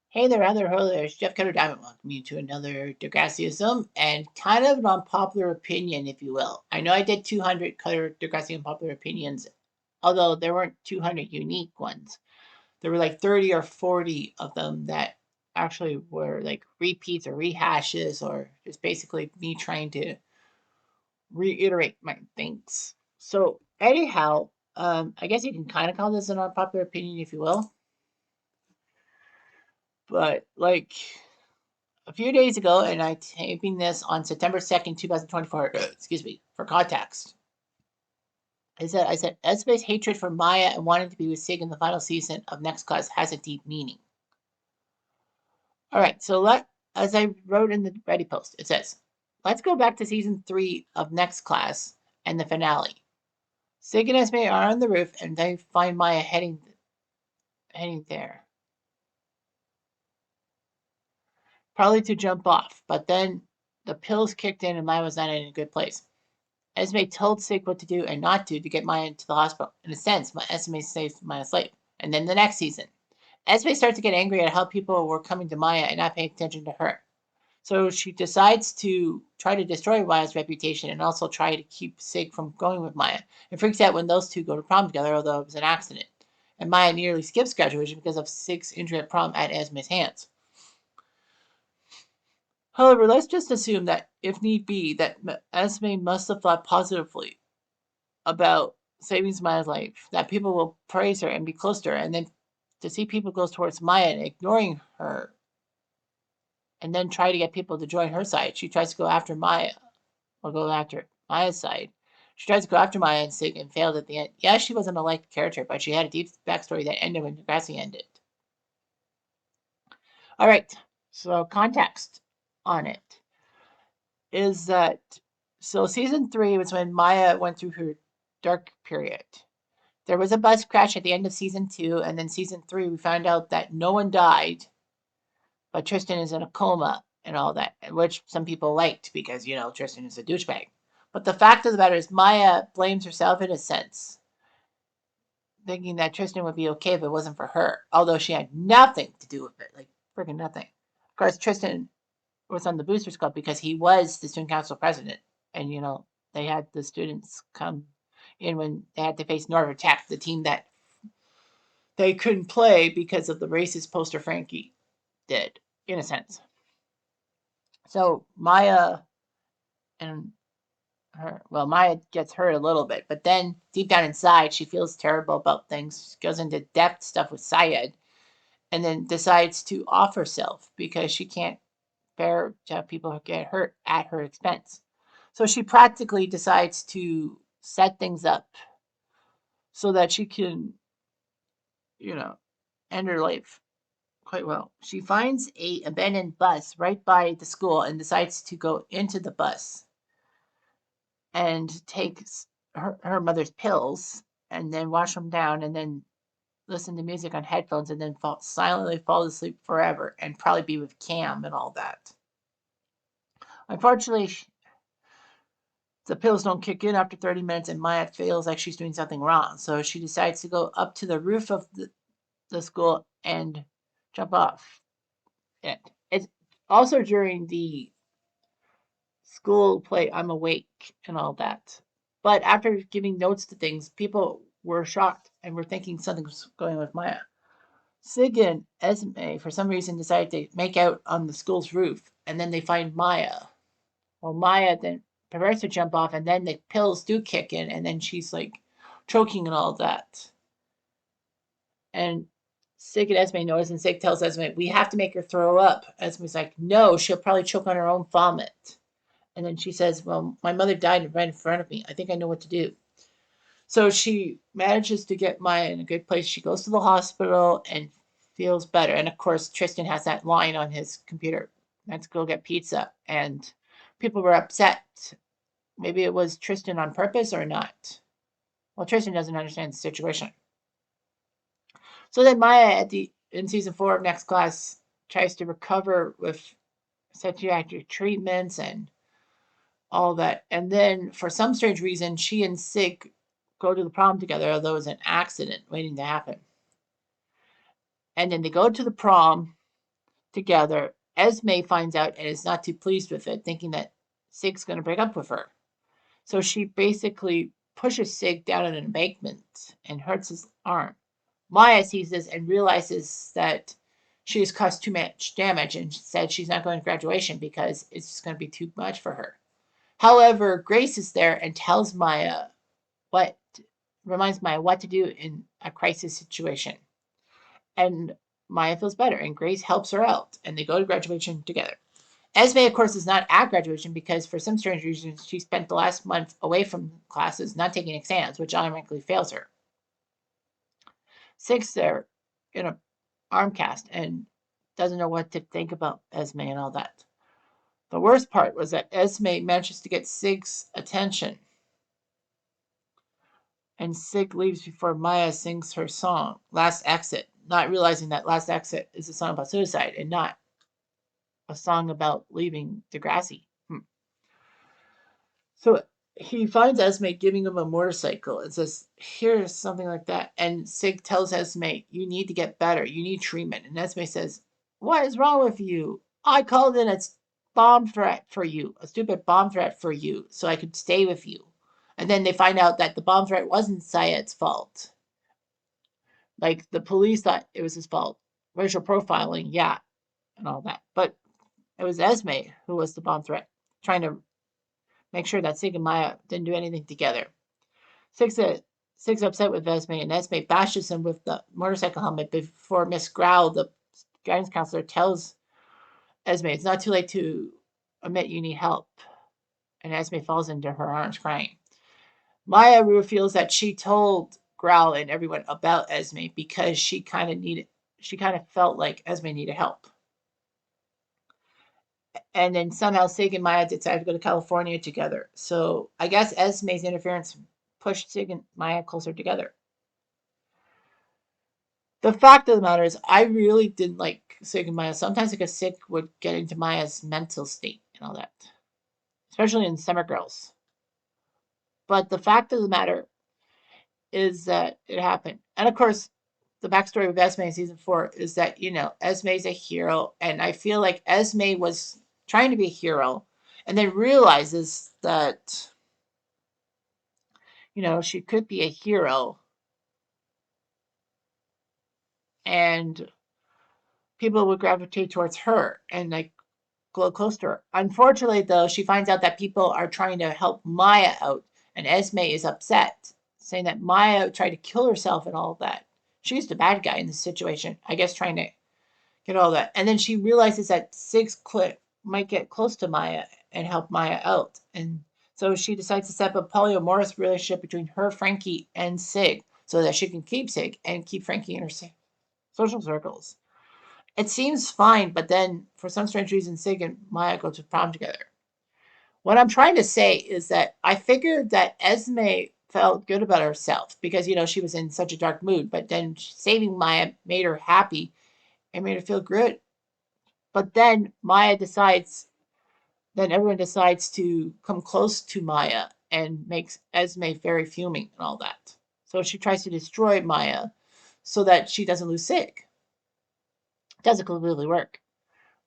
Hey there, other there's Jeff Cutter Diamond. Welcome you to another Degrassism and kind of an unpopular opinion, if you will. I know I did 200 Cutter Degrassi unpopular opinions, although there weren't 200 unique ones. There were like 30 or 40 of them that actually were like repeats or rehashes or just basically me trying to reiterate my things. So, anyhow, I guess you can kind of call this an unpopular opinion, if you will. But like a few days ago, and I taping this on September 2nd, 2024. Excuse me, for context. I said Esmes' hatred for Maya and wanting to be with Sig in the final season of Next Class has a deep meaning. All right, so as I wrote in the Ready post, it says, let's go back to season 3 of Next Class and the finale. Sig and Esme are on the roof and they find Maya heading there. Probably to jump off, but then the pills kicked in and Maya was not in a good place. Esme told Sig what to do and not do to get Maya into the hospital. In a sense, Esme saved Maya's life. And then the next season, Esme starts to get angry at how people were coming to Maya and not paying attention to her. So she decides to try to destroy Maya's reputation and also try to keep Sig from going with Maya. And freaks out when those two go to prom together, although it was an accident. And Maya nearly skips graduation because of Sig's injury at prom at Esme's hands. However, let's just assume that, if need be, that Esme must have thought positively about saving Maya's life, that people will praise her and be close to her, and then to see people go towards Maya and ignoring her, and then try to get people to join her side. She tries to go after Maya, or go after Maya's side. She tries to go after Maya and Sig and failed at the end. Yeah, she wasn't a liked character, but she had a deep backstory that ended when Degrassi ended. All right, so context on it is that season 3 was when Maya went through her dark period. There was a bus crash at the end of season 2, and then season 3, we found out that no one died, but Tristan is in a coma and all that, which some people liked because, Tristan is a douchebag. But the fact of the matter is, Maya blames herself in a sense, thinking that Tristan would be okay if it wasn't for her, although she had nothing to do with it, like freaking nothing. Of course, Tristan was on the Boosters Club because he was the student council president, and they had the students come in when they had to face Northern Tech, the team that they couldn't play because of the racist poster Frankie did, in a sense. So Maya and Maya gets hurt a little bit, but then deep down inside, she feels terrible about things. She goes into depth stuff with Syed, and then decides to off herself because she can't bear to have people get hurt at her expense. So she practically decides to set things up so that she can, you know, end her life quite well. She finds a abandoned bus right by the school and decides to go into the bus and takes her mother's pills and then wash them down and then listen to music on headphones and then silently fall asleep forever and probably be with Cam and all that. Unfortunately, the pills don't kick in after 30 minutes and Maya feels like she's doing something wrong. So she decides to go up to the roof of the school and jump off it. It's also during the school play I'm awake and all that. But after giving notes to things, people were shocked and were thinking something was going with Maya. Sig and Esme, for some reason, decided to make out on the school's roof, and then they find Maya. Well, Maya then prepares to jump off, and then the pills do kick in, and then she's like choking and all that. And Sig and Esme notice, and Sig tells Esme, "We have to make her throw up." Esme's like, "No, she'll probably choke on her own vomit." And then she says, "Well, my mother died right in front of me. I think I know what to do." So she manages to get Maya in a good place. She goes to the hospital and feels better. And of course, Tristan has that line on his computer, "Let's go get pizza." And people were upset. Maybe it was Tristan on purpose or not. Well, Tristan doesn't understand the situation. So then Maya in season 4 of Next Class tries to recover with psychiatric treatments and all that. And then for some strange reason, she and Sig go to the prom together, although it was an accident waiting to happen. And then they go to the prom, together. Esme finds out and is not too pleased with it, thinking that Sig's going to break up with her. So she basically pushes Sig down an embankment and hurts his arm. Maya sees this and realizes that she has caused too much damage and said she's not going to graduation because it's just going to be too much for her. However, Grace is there and tells Maya what reminds Maya what to do in a crisis situation. And Maya feels better, and Grace helps her out, and they go to graduation together. Esme, of course, is not at graduation because, for some strange reason, she spent the last month away from classes, not taking exams, which automatically fails her. Sig's there in an arm cast and doesn't know what to think about Esme and all that. The worst part was that Esme manages to get Sig's attention, and Sig leaves before Maya sings her song, Last Exit, not realizing that Last Exit is a song about suicide and not a song about leaving Degrassi. So he finds Esme giving him a motorcycle and says, here's something like that. And Sig tells Esme, you need to get better. You need treatment. And Esme says, what is wrong with you? I called in a bomb threat for you, a stupid bomb threat for you, so I could stay with you. And then they find out that the bomb threat wasn't Syed's fault. Like the police thought it was his fault. Racial profiling, yeah, and all that. But it was Esme who was the bomb threat, trying to make sure that Sig and Maya didn't do anything together. Sig's upset with Esme, and Esme bashes him with the motorcycle helmet before Miss Growl, the guidance counselor, tells Esme it's not too late to admit you need help. And Esme falls into her arms crying. Maya reveals that she told Growl and everyone about Esme because she kind of felt like Esme needed help. And then somehow Sig and Maya decided to go to California together. So I guess Esme's interference pushed Sig and Maya closer together. The fact of the matter is, I really didn't like Sig and Maya. Sometimes because Sig would get into Maya's mental state and all that, especially in Summer Girls. But the fact of the matter is that it happened. And of course, the backstory of Esme in season 4 is that, Esme's a hero. And I feel like Esme was trying to be a hero and then realizes that, she could be a hero and people would gravitate towards her and like glow close to her. Unfortunately, though, she finds out that people are trying to help Maya out, and Esme is upset, saying that Maya tried to kill herself and all of that. She's the bad guy in this situation, I guess, trying to get all that. And then she realizes that might get close to Maya and help Maya out. And so she decides to set up a polyamorous relationship between her, Frankie, and Sig so that she can keep Sig and keep Frankie in her social circles. It seems fine, but then for some strange reason, Sig and Maya go to prom together. What I'm trying to say is that I figured that Esme felt good about herself because, she was in such a dark mood, but then saving Maya made her happy and made her feel good. But then everyone decides to come close to Maya and makes Esme very fuming and all that. So she tries to destroy Maya so that she doesn't lose Sig. It doesn't completely work.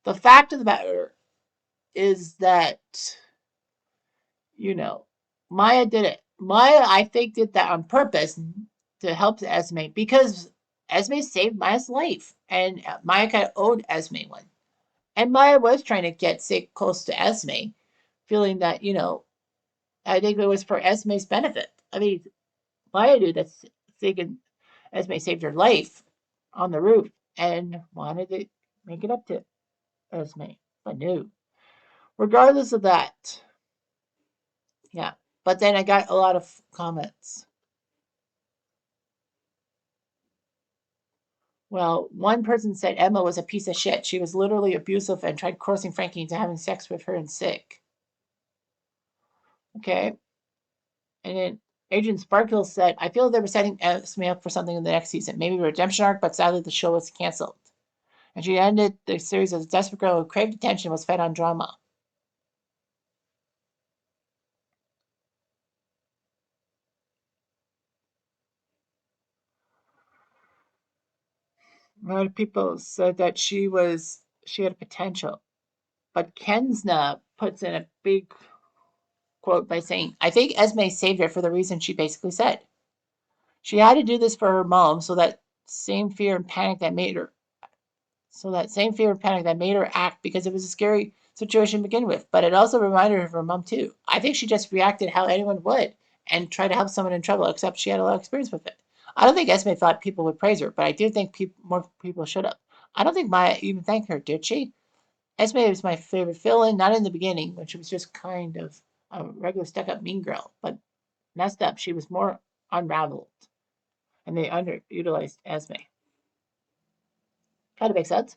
The fact of the matter is that, you know, Maya did it. Maya, I think, did that on purpose to help Esme because Esme saved Maya's life. And Maya kind of owed Esme one. And Maya was trying to get Sig close to Esme, feeling that, I think it was for Esme's benefit. I mean, Maya knew that Sig and Esme saved her life on the roof and wanted to make it up to Esme. But no. Regardless of that, yeah. But then I got a lot of comments. Well, one person said Emma was a piece of shit. She was literally abusive and tried coercing Frankie into having sex with her and Sig. Okay. And then Agent Sparkle said, I feel they were setting Esme up for something in the next season. Maybe a redemption arc, but sadly the show was canceled. And she ended the series as a desperate girl who craved attention and was fed on drama. A lot of people said that she was she had potential. But Kensna puts in a big quote by saying, I think Esme saved her for the reason she basically said. She had to do this for her mom, same fear and panic that made her that same fear and panic that made her act because it was a scary situation to begin with. But it also reminded her of her mom too. I think she just reacted how anyone would and tried to help someone in trouble, except she had a lot of experience with it. I don't think Esme thought people would praise her, but I do think more people should have. I don't think Maya even thanked her, did she? Esme was my favorite fill-in, not in the beginning, when she was just kind of a regular stuck-up mean girl, but messed up. She was more unraveled, and they underutilized Esme. Kind of makes sense.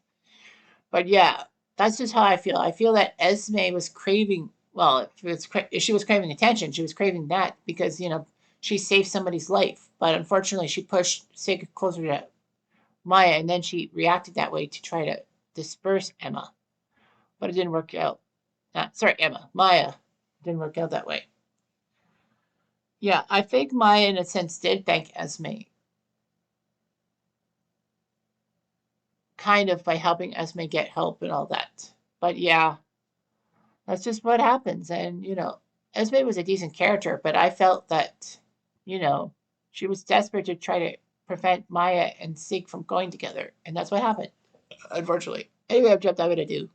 But yeah, that's just how I feel. I feel that Esme was craving. Well, if she was craving attention, she was craving that because she saved somebody's life. But unfortunately, she pushed Sig closer to Maya, and then she reacted that way to try to disperse Emma. But it didn't work out. Sorry, Emma, Maya. It didn't work out that way. Yeah, I think Maya, in a sense, did thank Esme, kind of by helping Esme get help and all that. But yeah, that's just what happens. And, Esme was a decent character, but I felt that, you know, she was desperate to try to prevent Maya and Sig from going together. And that's what happened, unfortunately. Anyway, I've jumped out of it, I do.